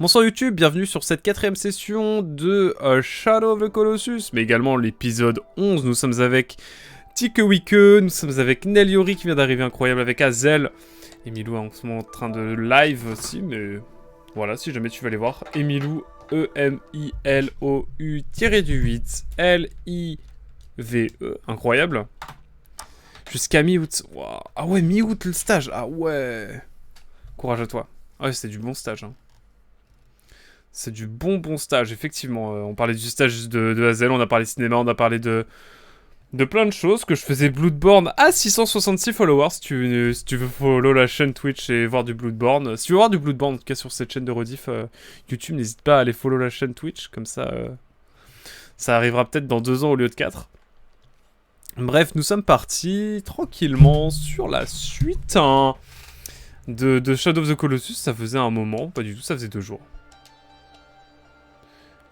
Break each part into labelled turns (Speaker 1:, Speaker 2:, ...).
Speaker 1: Bonsoir YouTube, bienvenue sur cette 4ème session de Shadow of the Colossus, mais également l'épisode 11. Nous sommes avec Tikewike, nous sommes avec Neliori qui vient d'arriver, incroyable, avec Azel. Emilou est en ce moment en train de live aussi, mais voilà, si jamais tu veux aller voir. Emilou, E-M-I-L-O-U-8, L-I-V-E, incroyable. Jusqu'à mi-août, wow. Ah ouais, mi-août le stage, ah ouais. Courage à toi. Ah ouais, c'était du bon stage, hein. C'est du bon stage, effectivement. On parlait du stage de Hazel, on a parlé cinéma, on a parlé de plein de choses. Que je faisais Bloodborne à 666 followers. Si tu veux follow la chaîne Twitch et voir du Bloodborne. Si tu veux voir du Bloodborne, en tout cas sur cette chaîne de rediff YouTube, n'hésite pas à aller follow la chaîne Twitch. Comme ça, ça arrivera peut-être dans 2 ans au lieu de 4. Bref, nous sommes partis tranquillement sur la suite hein, de Shadow of the Colossus. Ça faisait un moment, pas du tout, ça faisait 2 jours.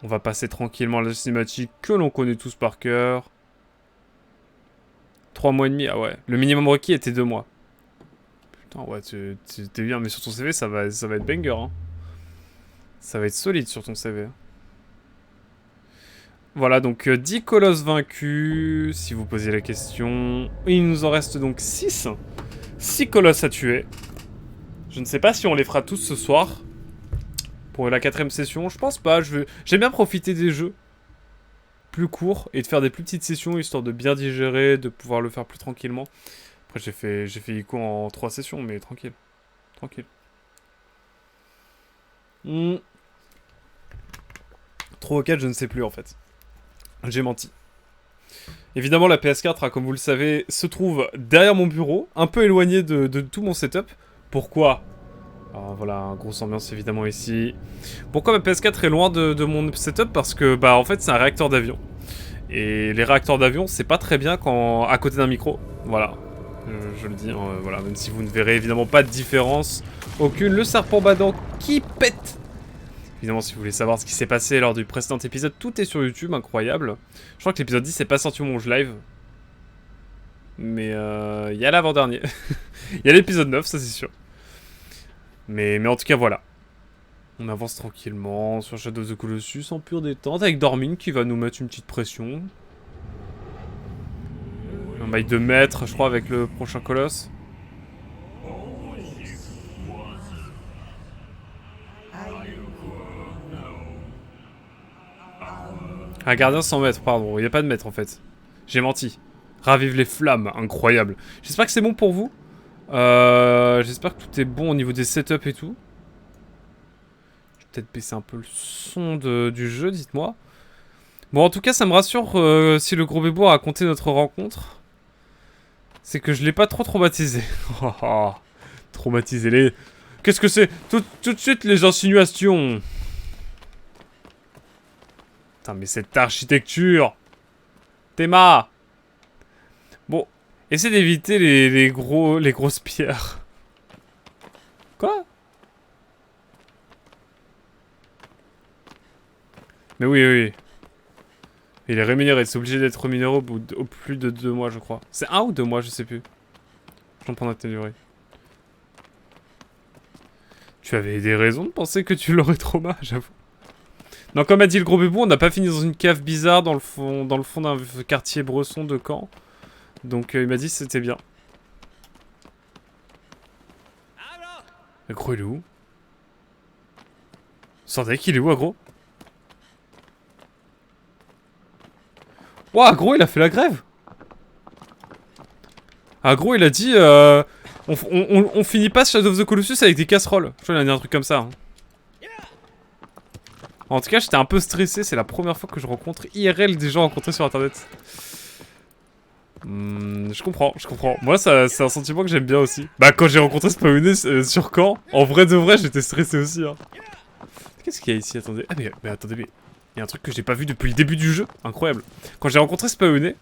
Speaker 1: On va passer tranquillement à la cinématique que l'on connaît tous par cœur. 3 mois et demi, ah ouais. Le minimum requis était 2 mois. Putain, ouais, t'es bien, mais sur ton CV, ça va être banger, hein. Ça va être solide sur ton CV. Voilà, donc 10 colosses vaincus, si vous posez la question. Il nous en reste donc 6. 6 colosses à tuer. Je ne sais pas si on les fera tous ce soir. Pour la 4ème session, je pense pas. J'aime bien profiter des jeux plus courts et de faire des plus petites sessions histoire de bien digérer, de pouvoir le faire plus tranquillement. Après, j'ai fait Ico en 3 sessions, mais tranquille. Tranquille. 3 ou 4, je ne sais plus en fait. J'ai menti. Évidemment, la PS4, comme vous le savez, se trouve derrière mon bureau, un peu éloigné de tout mon setup. Pourquoi ? Alors voilà, grosse ambiance évidemment ici. Pourquoi ma PS4 est loin de mon setup? Parce que bah en fait c'est un réacteur d'avion. Et les réacteurs d'avion c'est pas très bien quand à côté d'un micro. Voilà, je le dis, voilà, même si vous ne verrez évidemment pas de différence aucune. Le serpent badant qui pète. Évidemment si vous voulez savoir ce qui s'est passé lors du précédent épisode, tout est sur YouTube, incroyable. Je crois que l'épisode 10 n'est pas sorti au moment où je live. Mais il y a l'avant-dernier. Il y a l'épisode 9, ça c'est sûr. Mais en tout cas, voilà. On avance tranquillement sur Shadow of the Colossus en pure détente avec Dormin qui va nous mettre une petite pression. Un bail de maître, je crois, avec le prochain colosse. Un gardien sans maître, pardon. Il n'y a pas de maître en fait. J'ai menti. Ravive les flammes, incroyable. J'espère que c'est bon pour vous. J'espère que tout est bon au niveau des setups et tout. Je vais peut-être baisser un peu le son du jeu, dites-moi. Bon, en tout cas, ça me rassure si le gros bébo a raconté notre rencontre. C'est que je l'ai pas trop traumatisé. Traumatisé les... Qu'est-ce que c'est tout de suite les insinuations. Putain, mais cette architecture. Théma. Bon, essaie d'éviter les grosses pierres. Quoi? Mais oui. Il est rémunéré, c'est obligé d'être rémunéré au plus de 2 mois, je crois. C'est 1 ou 2 mois, je sais plus. J'en prends atténué. Tu avais des raisons de penser que tu l'aurais trauma, j'avoue. Non, comme a dit le gros bébou, on n'a pas fini dans une cave bizarre dans le fond d'un quartier bresson de Caen. Donc il m'a dit que c'était bien. Le gros, il est où? Sordek, il est où, Agro? Ouah, Agro, il a fait la grève. Agro, il a dit on finit pas Shadow of the Colossus avec des casseroles. Je crois qu'il a dit un truc comme ça. Hein. En tout cas, j'étais un peu stressé. C'est la première fois que je rencontre IRL des gens rencontrés sur internet. Je comprends. Moi, c'est un sentiment que j'aime bien aussi. Bah, quand j'ai rencontré Spawné sur Caen, en vrai de vrai, j'étais stressé aussi. Hein. Qu'est-ce qu'il y a ici? Attendez. Ah, mais attendez, mais il y a un truc que j'ai pas vu depuis le début du jeu. Incroyable. Quand j'ai rencontré Spawné,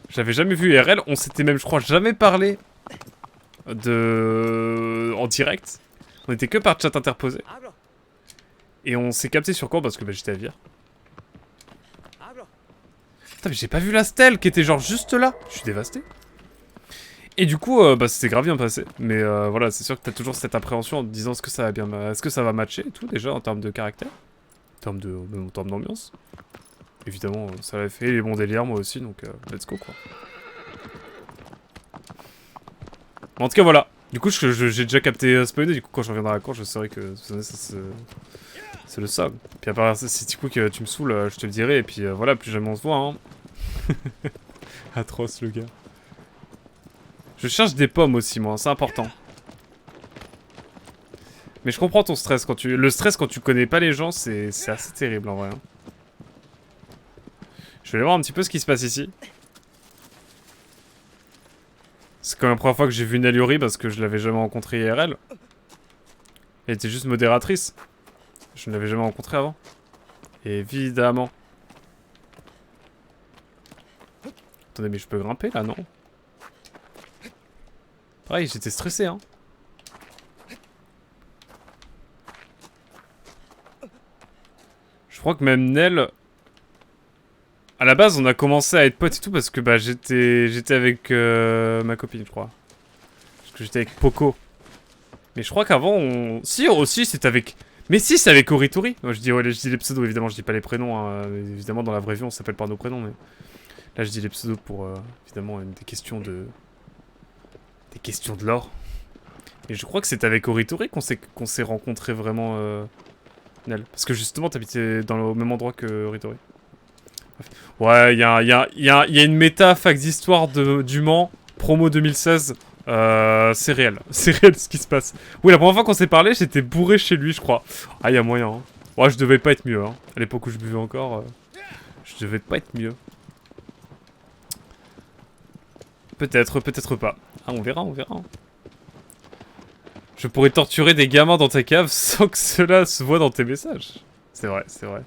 Speaker 1: j'avais jamais vu IRL. On s'était même, je crois, jamais parlé en direct. On était que par chat interposé. Et on s'est capté sur quoi? Parce que bah, j'étais à Vire. Putain, mais j'ai pas vu la stèle qui était genre juste là. Je suis dévasté. Et du coup, bah, c'était grave bien passé. Mais voilà, c'est sûr que t'as toujours cette appréhension en te disant est-ce que ça va bien, est-ce que ça va matcher et tout déjà en termes de caractère, même en termes d'ambiance. Évidemment, ça avait fait les bons délires moi aussi, donc let's go quoi. En tout cas voilà. Du coup, j'ai déjà capté spoiler. Du coup, quand je reviendrai à la cour, je saurai que c'est le sable. Puis à part ça, si du coup que tu me saoules, je te le dirai. Et puis voilà, plus jamais on se voit. Hein. Atroce le gars. Je cherche des pommes aussi, moi, c'est important. Mais je comprends ton stress quand tu... Le stress quand tu connais pas les gens, c'est assez terrible en vrai. Hein. Je vais aller voir un petit peu ce qui se passe ici. C'est quand même la première fois que j'ai vu Nellyori parce que je l'avais jamais rencontrée IRL. Elle était juste modératrice. Je ne l'avais jamais rencontrée avant. Évidemment. Attendez, mais je peux grimper là, non? Pareil, j'étais stressé, hein. Je crois que même Nell... À la base, on a commencé à être potes et tout parce que bah j'étais avec ma copine, je crois. Parce que j'étais avec Poco. Mais je crois qu'avant, on... Si, aussi, c'était avec... Mais si, c'est avec Oritori. Moi, je dis les pseudos, évidemment, je dis pas les prénoms. Hein. Évidemment, dans la vraie vie, on s'appelle par nos prénoms, mais... Là, je dis les pseudos pour, évidemment, des questions de... Des questions de lore. Et je crois que c'est avec Oritori qu'on s'est rencontrés vraiment, Nell. Parce que justement, t'habitais dans le même endroit que Oritori. Ouais, il y a une méta fac d'histoire du Mans, promo 2016. C'est réel. C'est réel ce qui se passe. Oui, la première fois qu'on s'est parlé, j'étais bourré chez lui, je crois. Ah, il y a moyen. Hein. Ouais, je devais pas être mieux. Hein. À l'époque où je buvais encore, je devais pas être mieux. Peut-être, peut-être pas. Ah, on verra, on verra. Je pourrais torturer des gamins dans ta cave sans que cela se voit dans tes messages. C'est vrai, c'est vrai.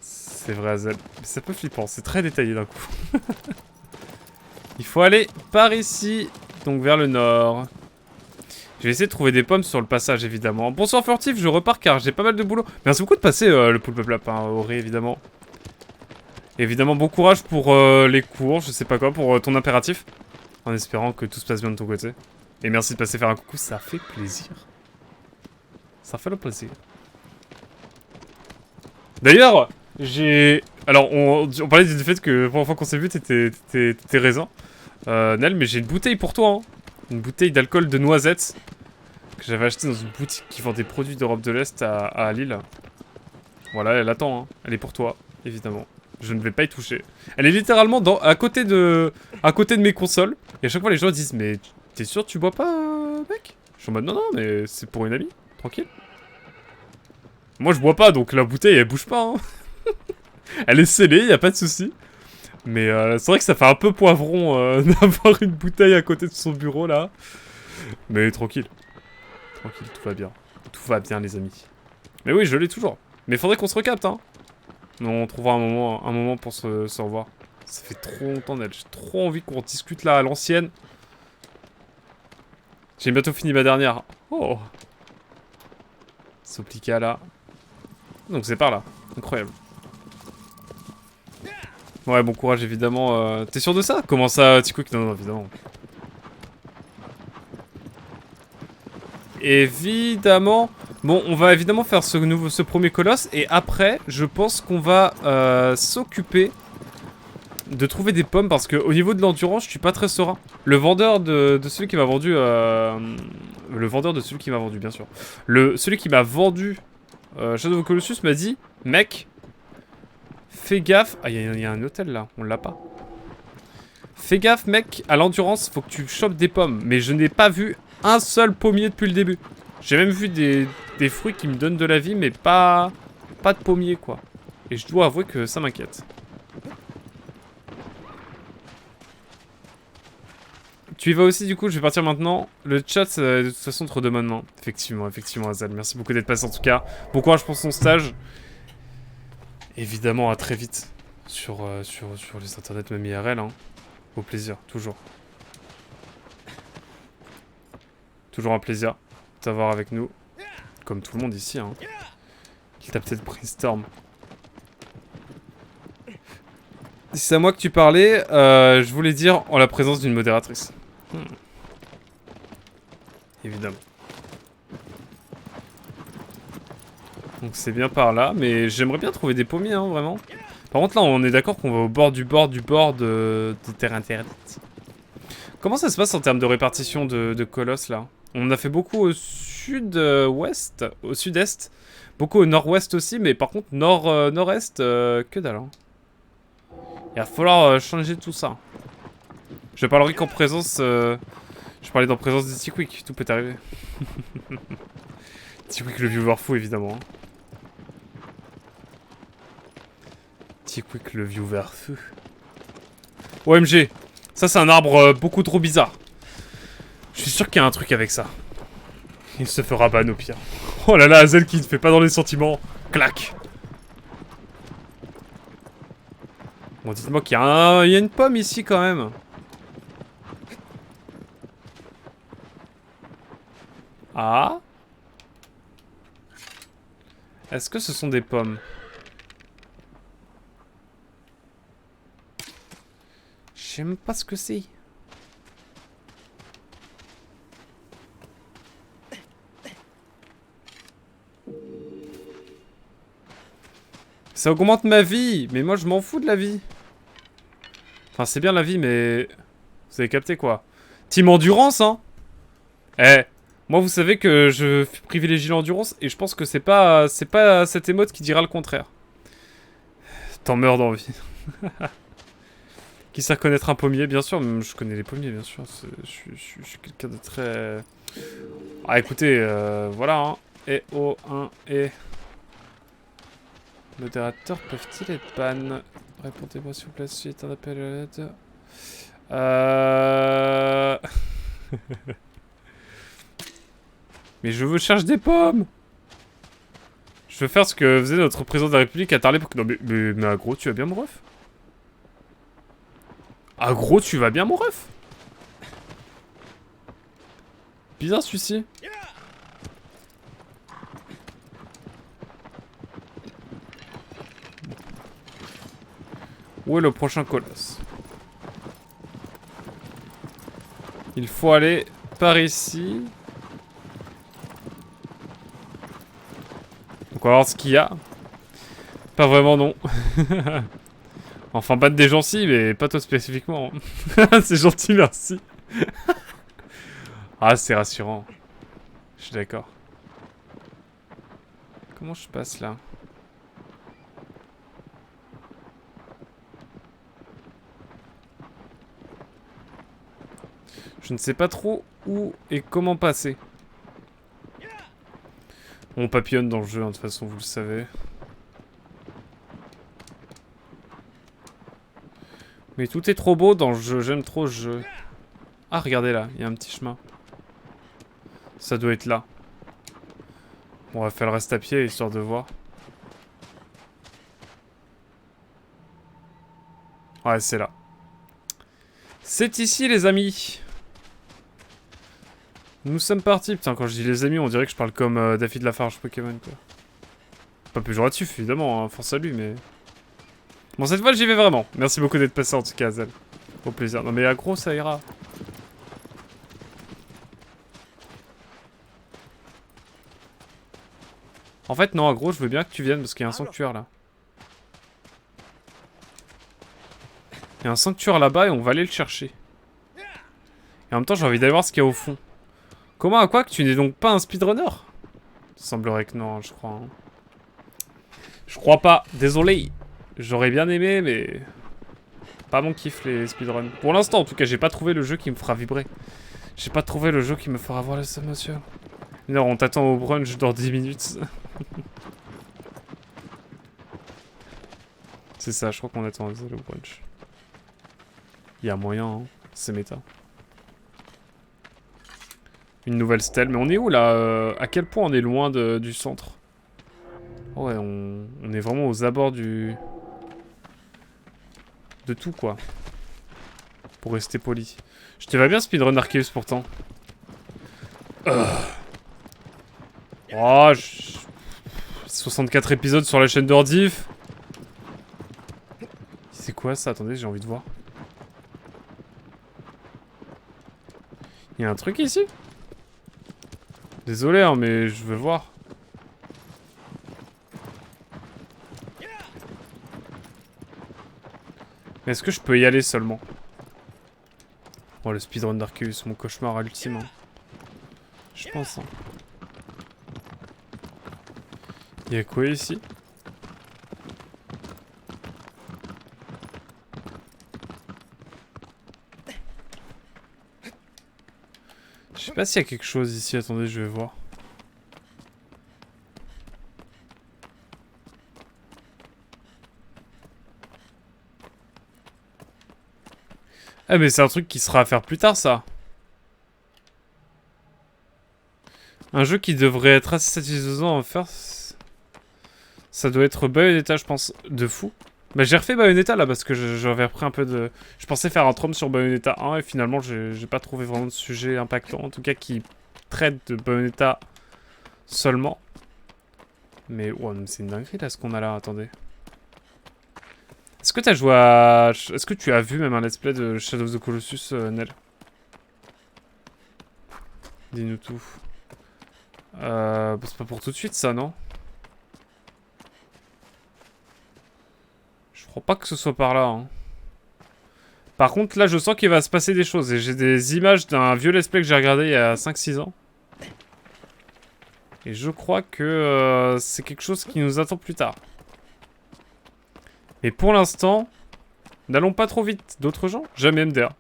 Speaker 1: C'est vrai, Azel. Mais c'est un peu flippant, c'est très détaillé d'un coup. Il faut aller par ici, donc vers le nord. Je vais essayer de trouver des pommes sur le passage, évidemment. Bonsoir furtif, je repars car j'ai pas mal de boulot. Merci beaucoup de passer, le poulpe lapin, Auré, évidemment. Évidemment, bon courage pour les cours, je sais pas quoi, pour ton impératif. En espérant que tout se passe bien de ton côté. Et merci de passer faire un coucou, ça fait plaisir. Ça fait le plaisir. D'ailleurs, alors, on parlait du fait que la première fois qu'on s'est vu, t'étais raisin. Nel, mais j'ai une bouteille pour toi. Hein. Une bouteille d'alcool de noisettes. Que j'avais acheté dans une boutique qui vend des produits d'Europe de l'Est à Lille. Voilà, elle attend. Hein. Elle est pour toi, évidemment. Je ne vais pas y toucher. Elle est littéralement à côté de mes consoles. Et à chaque fois, les gens disent, mais t'es sûr que tu bois pas, mec? Je suis en mode, non, non, mais c'est pour une amie. Tranquille. Moi, je bois pas, donc la bouteille, elle bouge pas. Hein. Elle est scellée, y a pas de souci. Mais c'est vrai que ça fait un peu poivron d'avoir une bouteille à côté de son bureau, là. Mais tranquille. Tranquille, tout va bien. Tout va bien, les amis. Mais oui, je l'ai toujours. Mais faudrait qu'on se recapte, hein. On trouvera un moment pour se revoir. Ça fait trop longtemps d'elle. J'ai trop envie qu'on discute là à l'ancienne. J'ai bientôt fini ma dernière. Oh. Soplica là. Donc c'est par là. Incroyable. Ouais, bon courage évidemment. T'es sûr de ça? Comment ça, Ticook? Non, non, évidemment. Évidemment. Bon, on va évidemment faire ce premier colosse. Et après, je pense qu'on va s'occuper de trouver des pommes. Parce que au niveau de l'endurance, je suis pas très serein. Le vendeur de celui qui m'a vendu... le vendeur de celui qui m'a vendu, bien sûr. Celui qui m'a vendu Shadow of Colossus m'a dit, mec, fais gaffe. Ah, il y a un hôtel là, on l'a pas. Fais gaffe, mec, à l'endurance, faut que tu chopes des pommes. Mais je n'ai pas vu un seul pommier depuis le début. J'ai même vu des fruits qui me donnent de la vie, mais pas de pommier, quoi. Et je dois avouer que ça m'inquiète. Tu y vas aussi, du coup, je vais partir maintenant. Le chat, de toute façon, te redemande main. Effectivement, effectivement, Azal. Merci beaucoup d'être passé, en tout cas. Bon courage pour son stage. Évidemment, à très vite. Sur les internets, même IRL, hein. Au plaisir, toujours. Toujours un plaisir de t'avoir avec nous. Comme tout le monde ici, hein. Il t'a peut-être pris Storm. Si c'est à moi que tu parlais, je voulais dire en la présence d'une modératrice. Évidemment. Donc c'est bien par là, mais j'aimerais bien trouver des pommiers, hein, vraiment. Par contre là, on est d'accord qu'on va au bord de terre interdite. Comment ça se passe en termes de répartition de colosses, là? On a fait beaucoup au sud-ouest, au sud-est. Beaucoup au nord-ouest aussi, mais par contre, nord-est, que dalle. Hein. Il va falloir changer tout ça. Je parlerai qu'en présence... je parlais en présence de Tiquick, tout peut arriver. Tiquick le viewer fou, évidemment. Hein. Tiquick le viewer fou. OMG, ça c'est un arbre beaucoup trop bizarre. Je suis sûr qu'il y a un truc avec ça. Il se fera ban au pire. Oh là là, Hazel qui ne fait pas dans les sentiments. Clac. Bon, dites-moi qu'il y a une pomme ici quand même. Ah. Est-ce que ce sont des pommes? Je sais même pas ce que c'est. Ça augmente ma vie, mais moi je m'en fous de la vie. Enfin, c'est bien la vie, mais... Vous avez capté quoi? Team Endurance, hein? Eh, moi vous savez que je privilégie l'endurance, et je pense que c'est pas cette émote qui dira le contraire. T'en meurs d'envie. Qui sait reconnaître un pommier, bien sûr, je connais les pommiers, bien sûr. Je suis quelqu'un de très... Ah, écoutez, voilà, hein. Et O1 et... Modérateurs peuvent-ils être ban? Répondez-moi s'il vous plaît, suite un appel à l'aide. Mais je veux chercher des pommes. Je veux faire ce que faisait notre président de la République à Tarlet pour que... Non mais Agro, tu vas bien mon ref? Agro, tu vas bien mon ref? Bizarre celui-ci. Où est le prochain colosse? Il faut aller par ici. Donc on va voir ce qu'il y a. Pas vraiment non. Enfin battre des gens si, mais pas toi spécifiquement. C'est gentil, merci. Ah c'est rassurant. Je suis d'accord. Comment je passe là? Je ne sais pas trop où et comment passer. On papillonne dans le jeu, hein, de toute façon, vous le savez. Mais tout est trop beau dans le jeu, j'aime trop le jeu. Ah, regardez là, il y a un petit chemin. Ça doit être là. Bon, on va faire le reste à pied, histoire de voir. Ouais, c'est là. C'est ici, les amis. Nous sommes partis. Putain, quand je dis les amis, on dirait que je parle comme Daffy de Lafarge Pokémon, quoi. Pas péjoratif, évidemment, hein, force à lui, mais... Bon, cette fois, j'y vais vraiment. Merci beaucoup d'être passé, en tout cas, Hazel. Au plaisir. Non, mais Agro, ça ira. En fait, non, Agro, je veux bien que tu viennes, parce qu'il y a un sanctuaire, là. Il y a un sanctuaire là-bas, et on va aller le chercher. Et en même temps, j'ai envie d'aller voir ce qu'il y a au fond. Comment, à quoi que tu n'es donc pas un speedrunner? Ça semblerait que non, je crois. Hein. Je crois pas, désolé. J'aurais bien aimé, mais... Pas mon kiff, les speedruns. Pour l'instant, en tout cas, j'ai pas trouvé le jeu qui me fera vibrer. J'ai pas trouvé le jeu qui me fera voir les émotions. Non, on t'attend au brunch dans 10 minutes. C'est ça, je crois qu'on attend au brunch. Il y a moyen, hein. C'est méta. Une nouvelle stèle. Mais on est où, là? À quel point on est loin du centre? Oh ouais, on est vraiment aux abords du... De tout, quoi. Pour rester poli. Je te va bien speedrun Arceus, pourtant. Oh, 64 épisodes sur la chaîne d'Ordif. C'est quoi, ça? Attendez, j'ai envie de voir. y a un truc ici? Désolé, hein, mais je veux voir. Mais est-ce que je peux y aller seulement? Oh, le speedrun d'Arceus, mon cauchemar ultime. Hein. Je pense. Hein. Il y a quoi ici? Je sais pas s'il y a quelque chose ici. Attendez, je vais voir. Ah mais c'est un truc qui sera à faire plus tard, ça. Un jeu qui devrait être assez satisfaisant à faire. Ça doit être Bayonetta, je pense. De fou. Bah j'ai refait Bayonetta là parce que j'avais repris un peu de... Je pensais faire un trom sur Bayonetta 1 et finalement j'ai pas trouvé vraiment de sujet impactant. En tout cas qui traite de Bayonetta seulement. Mais ouais, c'est une dinguerie là ce qu'on a là, attendez. Est-ce que t'as joué à... Est-ce que tu as vu même un let's play de Shadow of the Colossus, Nel? Dis-nous tout. Bah, c'est pas pour tout de suite ça, non? Je crois pas que ce soit par là. Hein. Par contre, là, je sens qu'il va se passer des choses. Et j'ai des images d'un vieux let's play que j'ai regardé il y a 5-6 ans. Et je crois que c'est quelque chose qui nous attend plus tard. Mais pour l'instant, n'allons pas trop vite. D'autres gens? Jamais MDR.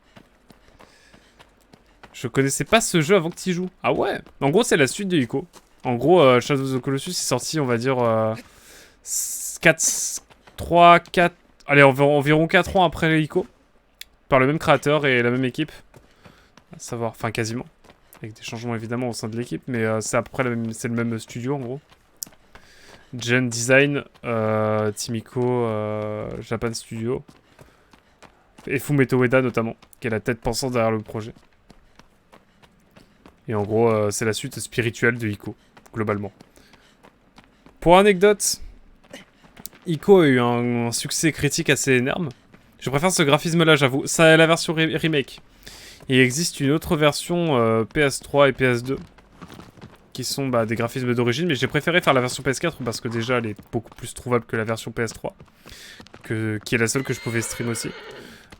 Speaker 1: Je connaissais pas ce jeu avant que tu y joues. Ah ouais? En gros, c'est la suite de Ico. En gros, Shadow of the Colossus est sorti, on va dire, 3, 4... Allez, environ 4 ans après Ico. Par le même créateur et la même équipe. À savoir, enfin quasiment. Avec des changements évidemment au sein de l'équipe, mais c'est à peu près c'est le même studio en gros. Gen Design, Timiko, Japan Studio. Et Fumeto Ueda notamment, qui est la tête pensante derrière le projet. Et en gros, c'est la suite spirituelle de Ico, globalement. Pour anecdote, Ico a eu un succès critique assez énorme. Je préfère ce graphisme-là, j'avoue. Ça est la version remake. Et il existe une autre version PS3 et PS2 qui sont des graphismes d'origine, mais j'ai préféré faire la version PS4 parce que déjà elle est beaucoup plus trouvable que la version PS3, qui est la seule que je pouvais stream aussi.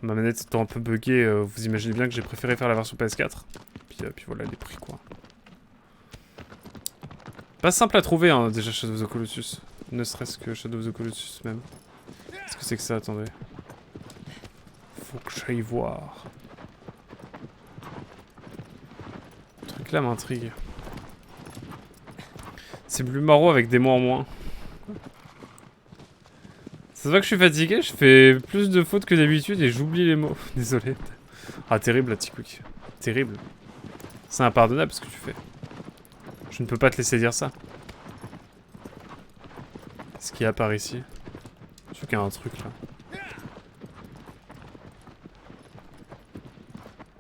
Speaker 1: Ma manette étant un peu buggée, vous imaginez bien que j'ai préféré faire la version PS4. Puis voilà les prix quoi. Pas simple à trouver hein, déjà Shadow of the Colossus. Ne serait-ce que Shadow of the Colossus même. Qu'est-ce que c'est que ça? Attendez. Faut que j'aille voir. Le truc là m'intrigue. C'est Blue Marrow avec des mots en moins. Ça se voit que je suis fatigué, je fais plus de fautes que d'habitude et j'oublie les mots. Désolé. Ah terrible la T-Quick. Terrible. C'est impardonnable ce que tu fais. Je ne peux pas te laisser dire ça. Qu'est-ce qu'il y a par ici? Je trouve qu'il y a un truc là.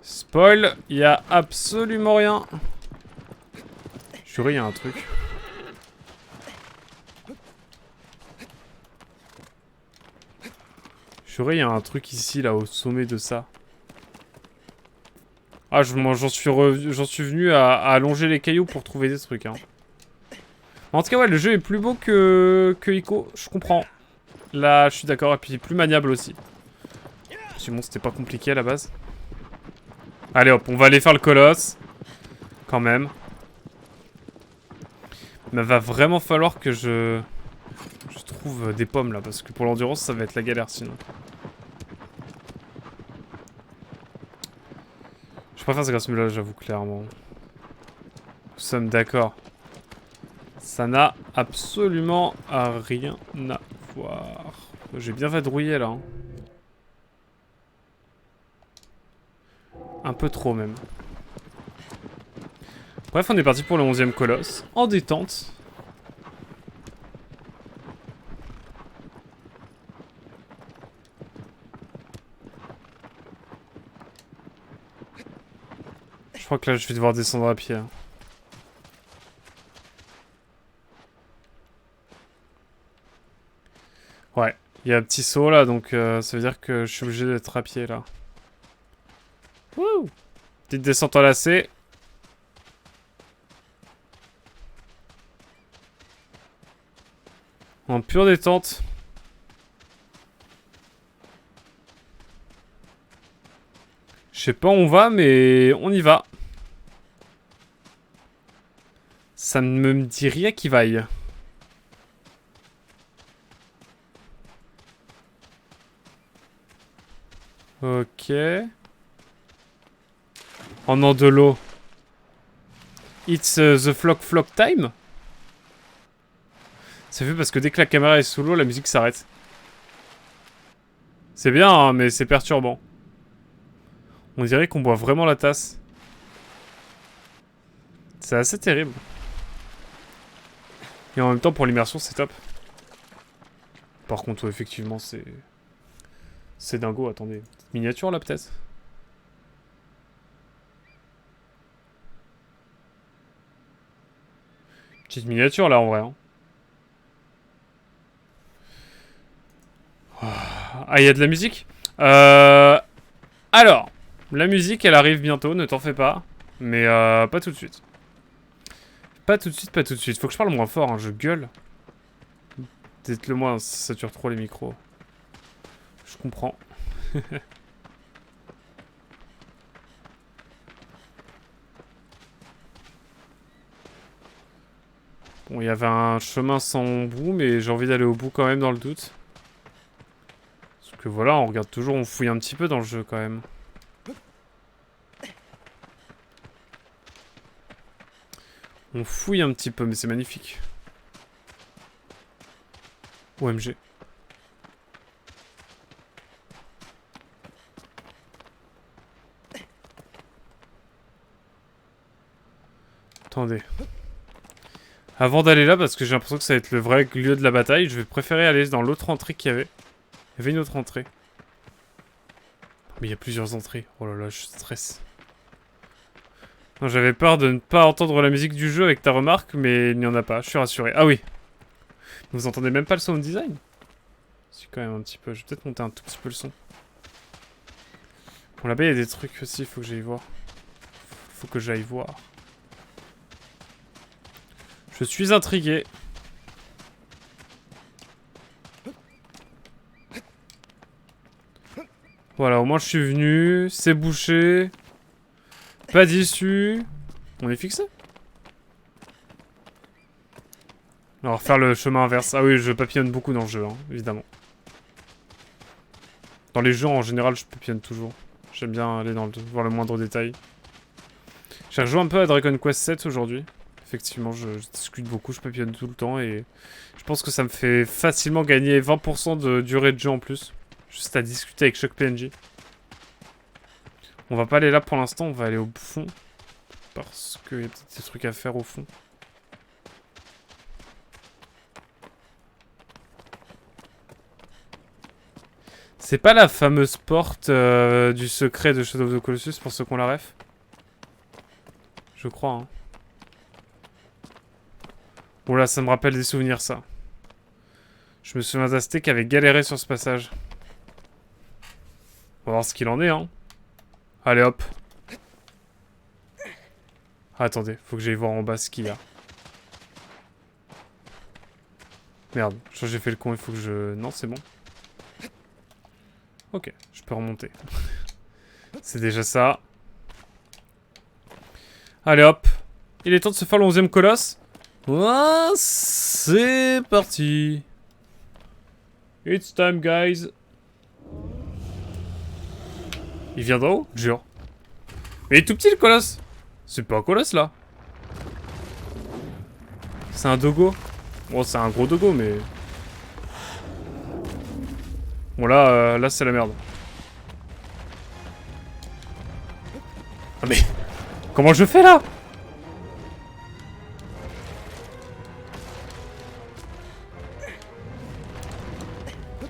Speaker 1: Spoil, il y a absolument rien. Juré, il y a un truc. Juré, il y a un truc ici, là, au sommet de ça. Ah, j'en suis venu à allonger les cailloux pour trouver des trucs, hein. En tout cas, ouais, le jeu est plus beau que Ico, je comprends. Là, je suis d'accord, et puis plus maniable aussi. Sinon, c'était pas compliqué à la base. Allez hop, on va aller faire le colosse. Quand même. Mais va vraiment falloir que je trouve des pommes là, parce que pour l'endurance, ça va être la galère sinon. Je préfère ce graphisme-là, j'avoue, clairement. Nous sommes d'accord. Ça n'a absolument rien à voir. J'ai bien vadrouillé là. Hein. Un peu trop même. Bref, on est parti pour le 11e colosse. En détente. Je crois que là, je vais devoir descendre à pied. Hein. Ouais, il y a un petit saut là, donc ça veut dire que je suis obligé d'être à pied là. Wouh! Petite descente enlacée. En pure détente. Je sais pas où on va, mais on y va. Ça ne me dit rien qui vaille. Ok. En an de l'eau. It's the flock time. C'est fait parce que dès que la caméra est sous l'eau, la musique s'arrête. C'est bien, hein, mais c'est perturbant. On dirait qu'on boit vraiment la tasse. C'est assez terrible. Et en même temps, pour l'immersion, c'est top. Par contre, effectivement, c'est... C'est dingo, attendez. Petite miniature, là, peut-être? Petite miniature, là, en vrai. Hein. Ah, il y a de la musique? Alors, la musique, elle arrive bientôt, ne t'en fais pas. Mais pas tout de suite. Pas tout de suite, pas tout de suite. Faut que je parle moins fort, hein, je gueule. Dites-le moi, ça sature trop les micros. Je comprends. Bon, il y avait un chemin sans bout, mais j'ai envie d'aller au bout quand même dans le doute. Parce que voilà, on regarde toujours, on fouille un petit peu dans le jeu quand même. On fouille un petit peu, mais c'est magnifique. OMG. Attendez. Avant d'aller là, parce que j'ai l'impression que ça va être le vrai lieu de la bataille, je vais préférer aller dans l'autre entrée qu'il y avait. Il y avait une autre entrée. Mais il y a plusieurs entrées. Oh là là, je stresse. Non, j'avais peur de ne pas entendre la musique du jeu avec ta remarque, mais il n'y en a pas, je suis rassuré. Ah oui. Vous entendez même pas le sound design? Si, quand même un petit peu. Je vais peut-être monter un tout petit peu le son. Bon, là-bas, il y a des trucs aussi, il faut que j'aille voir. Faut que j'aille voir. Je suis intrigué. Voilà, au moins je suis venu. C'est bouché. Pas d'issue. On est fixé. On va refaire le chemin inverse. Ah oui, je papillonne beaucoup dans le jeu, hein, évidemment. Dans les jeux, en général, je papillonne toujours. J'aime bien aller voir le moindre détail. J'ai rejoué un peu à Dragon Quest 7 aujourd'hui. Effectivement, je discute beaucoup, je papillonne tout le temps et je pense que ça me fait facilement gagner 20% de durée de jeu en plus. Juste à discuter avec chaque PNJ. On va pas aller là pour l'instant, on va aller au fond. Parce qu'il y a peut-être des trucs à faire au fond. C'est pas la fameuse porte du secret de Shadow of the Colossus pour ceux qu'on la ref? Je crois, hein. Oula, ça me rappelle des souvenirs, ça. Je me souviens d'Aztec qui avait galéré sur ce passage. On va voir ce qu'il en est, hein. Allez, hop. Ah, attendez, faut que j'aille voir en bas ce qu'il y a. Merde, je crois que j'ai fait le con, il faut que je... Non, c'est bon. Ok, je peux remonter. C'est déjà ça. Allez, hop. Il est temps de se faire le 11e colosse. Ah, c'est parti. It's time, guys. Il vient d'en haut, jure. Mais il est tout petit, le colosse. C'est pas un colosse, là. C'est un dogo. Bon, c'est un gros dogo, mais... Bon, là, là c'est la merde. Ah, mais... Comment je fais, là?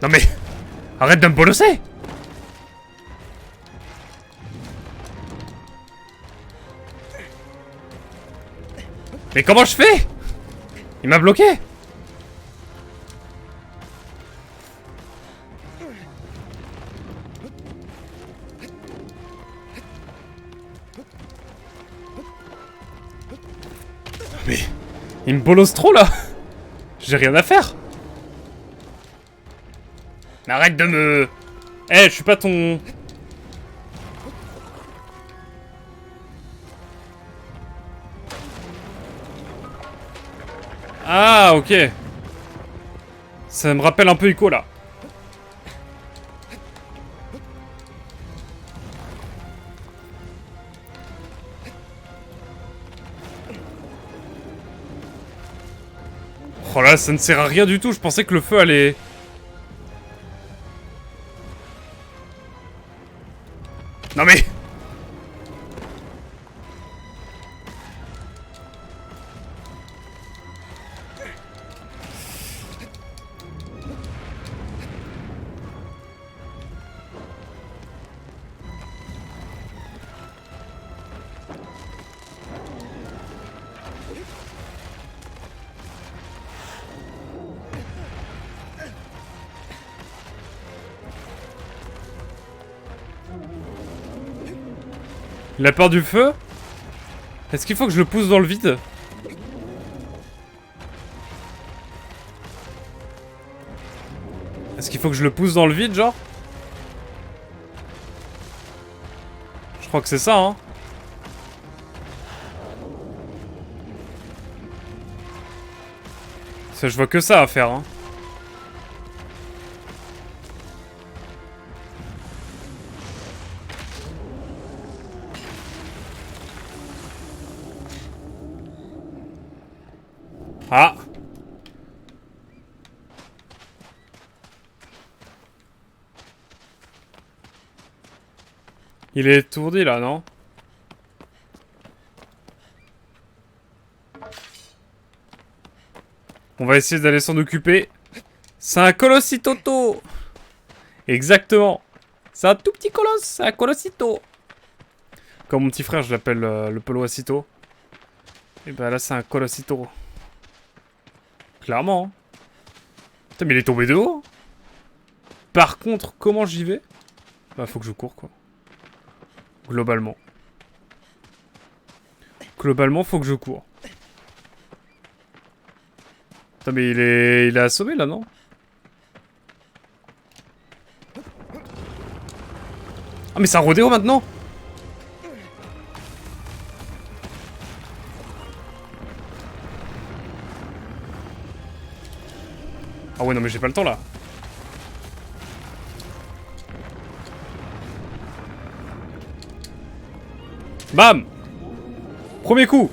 Speaker 1: Non, mais... Arrête de me bolosser! Mais comment je fais? Il m'a bloqué. Mais... Il me bolosse trop, là. J'ai rien à faire. Mais arrête de me... Eh, je suis pas ton... Ah, ok. Ça me rappelle un peu Ico, là. Oh là, ça ne sert à rien du tout. Je pensais que le feu allait... Non mais... Il a peur du feu? Est-ce qu'il faut que je le pousse dans le vide? Est-ce qu'il faut que je le pousse dans le vide, genre? Je crois que c'est ça, hein. Ça, je vois que ça à faire, hein. Ah! Il est étourdi, là, non? On va essayer d'aller s'en occuper. C'est un colossitoto! Exactement! C'est un tout petit colosse, c'est un colossito! Comme mon petit frère, je l'appelle le poloacito. Et bah là, c'est un colossito. Clairement. Hein. Putain, mais il est tombé de haut. Par contre, comment j'y vais? Bah, faut que je cours, quoi. Globalement. Globalement, faut que je cours. Putain, mais il est assommé, là, non? Ah, mais c'est un rodéo, maintenant? Ah ouais, non, mais j'ai pas le temps, là. Bam! Premier coup!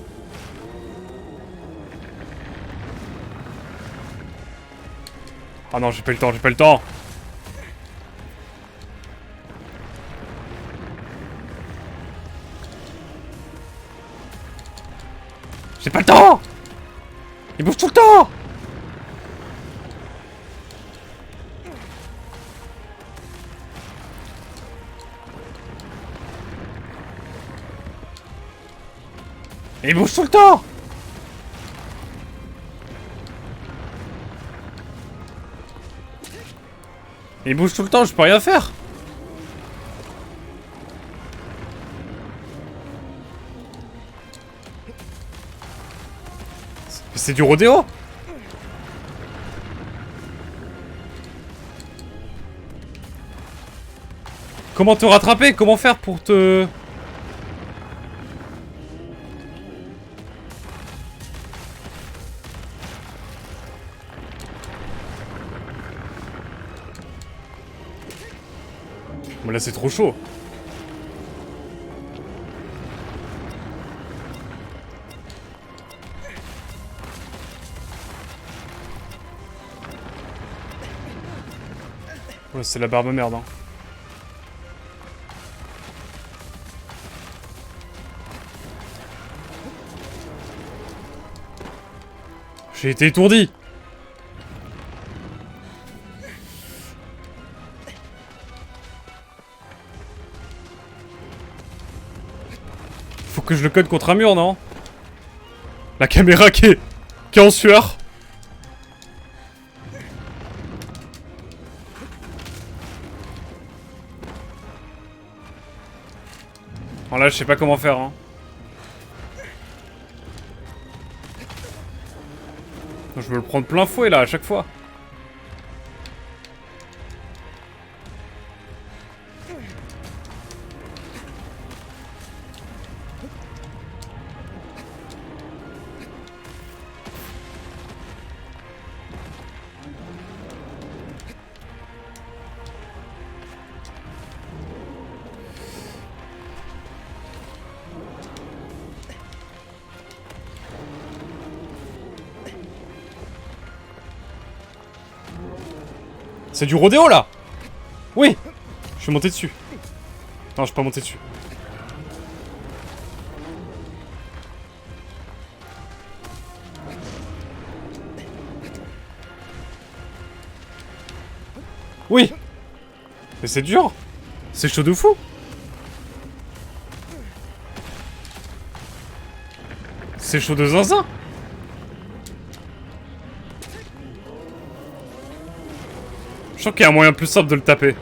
Speaker 1: Ah non, j'ai pas eu le temps, j'ai pas eu le temps! J'ai pas le temps! Il bouge tout le temps! Il bouge tout le temps! Il bouge tout le temps, je peux rien faire! C'est du rodéo! Comment te rattraper? Comment faire pour te... Bon là c'est trop chaud. Ouais, c'est la barbe merde hein. J'ai été étourdi. Faut que je le code contre un mur, non? La caméra qui est en sueur. Bon là, je sais pas comment faire, hein. Je veux le prendre plein fouet, là, à chaque fois. C'est du rodéo, là. Oui. Je suis monté dessus. Non, je suis pas monté dessus. Oui. Mais c'est dur. C'est chaud de fou. C'est chaud de zinzin. Je sens qu'il y a un moyen plus simple de le taper.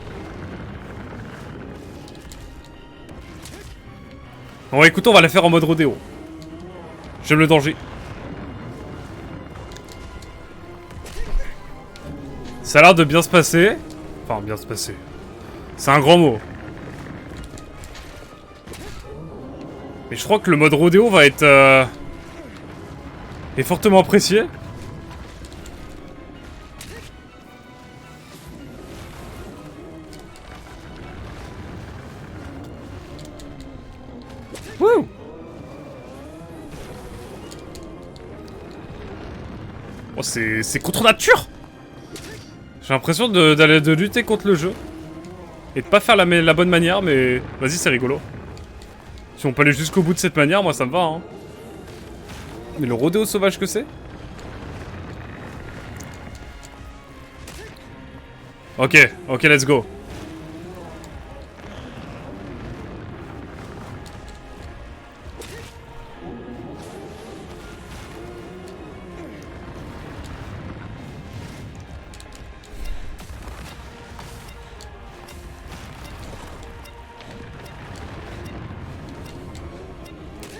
Speaker 1: Bon, écoute, on va la faire en mode rodéo. J'aime le danger. Ça a l'air de bien se passer. Enfin, bien se passer. C'est un grand mot. Mais je crois que le mode rodéo va être... est fortement apprécié. Wouh! Oh, c'est contre nature! J'ai l'impression de lutter contre le jeu. Et de pas faire la bonne manière, mais... Vas-y, c'est rigolo. Si on peut aller jusqu'au bout de cette manière, moi ça me va, hein. Mais le rodéo sauvage que c'est? Ok, ok, let's go.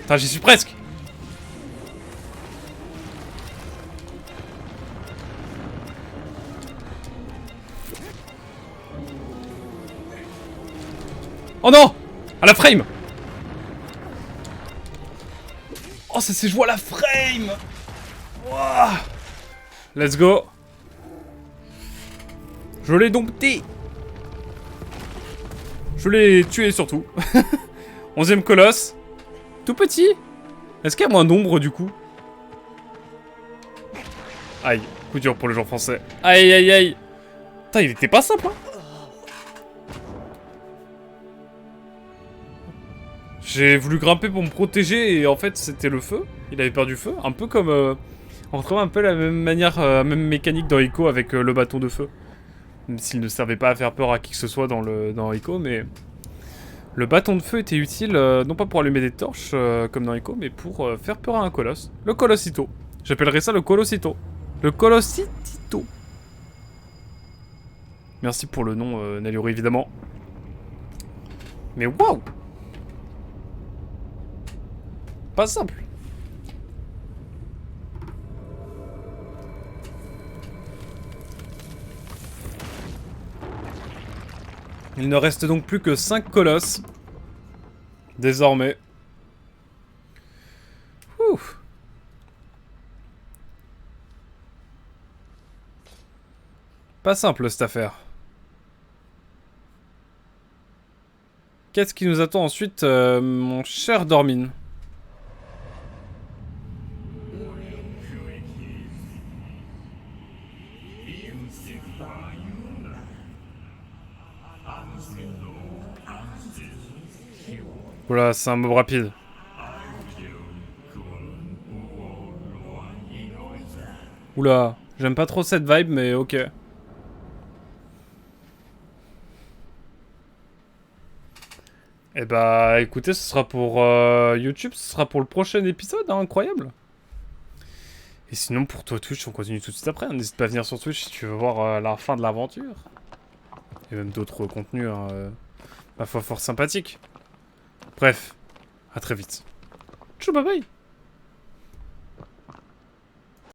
Speaker 1: Putain, j'y suis presque. Oh non! À la frame! Oh, ça s'est joué à la frame! Wow. Let's go! Je l'ai dompté! Je l'ai tué surtout. 11ème colosse. Tout petit. Est-ce qu'il y a moins d'ombre du coup? Aïe, coup dur pour les gens français. Aïe aïe aïe. Putain, il était pas simple, hein. J'ai voulu grimper pour me protéger et en fait c'était le feu. Il avait perdu feu. Un peu comme... on retrouve un peu la même manière, même mécanique dans Ico avec le bâton de feu. Même s'il ne servait pas à faire peur à qui que ce soit dans Ico, mais... Le bâton de feu était utile, non pas pour allumer des torches comme dans Ico, mais pour faire peur à un colosse. Le colossito. J'appellerais ça le colossito. Le colossito. Merci pour le nom, Naluri, évidemment. Mais waouh! Pas simple. Il ne reste donc plus que 5 colosses. Désormais. Ouh. Pas simple cette affaire. Qu'est-ce qui nous attend ensuite, mon cher Dormin? Oula, c'est un mob rapide. Oula, j'aime pas trop cette vibe, mais ok. Eh bah, écoutez, ce sera pour YouTube, ce sera pour le prochain épisode, hein, incroyable. Et sinon, pour toi Twitch, on continue tout de suite après. N'hésite pas à venir sur Twitch si tu veux voir la fin de l'aventure. Et même d'autres contenus, hein, ma foi, fort sympathiques. Bref, à très vite. Tchou, bye bye.